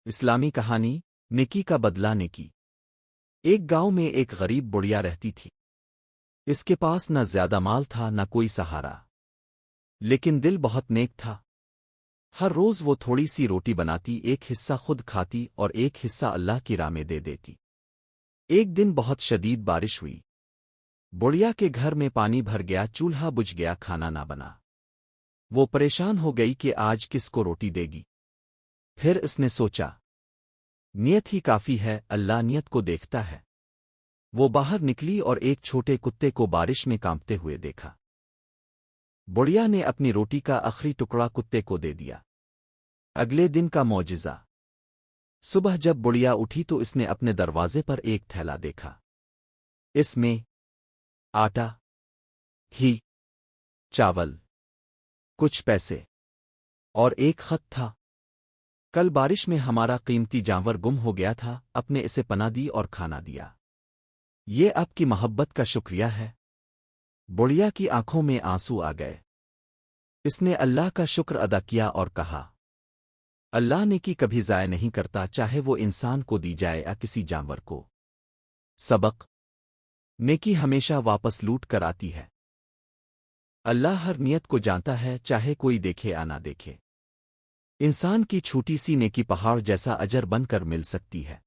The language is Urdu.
اسلامی کہانی نیکی کا بدلہ نیکی۔ ایک گاؤں میں ایک غریب بڑھیا رہتی تھی۔ اس کے پاس نہ زیادہ مال تھا نہ کوئی سہارا، لیکن دل بہت نیک تھا۔ ہر روز وہ تھوڑی سی روٹی بناتی، ایک حصہ خود کھاتی اور ایک حصہ اللہ کی راہ میں دے دیتی۔ ایک دن بہت شدید بارش ہوئی۔ بڑھیا کے گھر میں پانی بھر گیا، چولہا بجھ گیا، کھانا نہ بنا۔ وہ پریشان ہو گئی کہ آج کس کو روٹی دے گی۔ پھر اس نے سوچا، نیت ہی کافی ہے، اللہ نیت کو دیکھتا ہے۔ وہ باہر نکلی اور ایک چھوٹے کتے کو بارش میں کانپتے ہوئے دیکھا۔ بڑھیا نے اپنی روٹی کا آخری ٹکڑا کتے کو دے دیا۔ اگلے دن کا معجزہ۔ صبح جب بڑھیا اٹھی تو اس نے اپنے دروازے پر ایک تھیلا دیکھا۔ اس میں آٹا، گھی، چاول، کچھ پیسے اور ایک خط تھا۔ کل بارش میں ہمارا قیمتی جانور گم ہو گیا تھا، آپ نے اسے پناہ دی اور کھانا دیا۔ یہ آپ کی محبت کا شکریہ ہے۔ بڑھیا کی آنکھوں میں آنسو آ گئے۔ اس نے اللہ کا شکر ادا کیا اور کہا، اللہ نیکی کبھی ضائع نہیں کرتا، چاہے وہ انسان کو دی جائے یا کسی جانور کو۔ سبق: نیکی ہمیشہ واپس لوٹ کر آتی ہے۔ اللہ ہر نیت کو جانتا ہے، چاہے کوئی دیکھے یا نہ دیکھے۔ انسان کی چھوٹی سی نیکی پہاڑ جیسا اجر بن کر مل سکتی ہے۔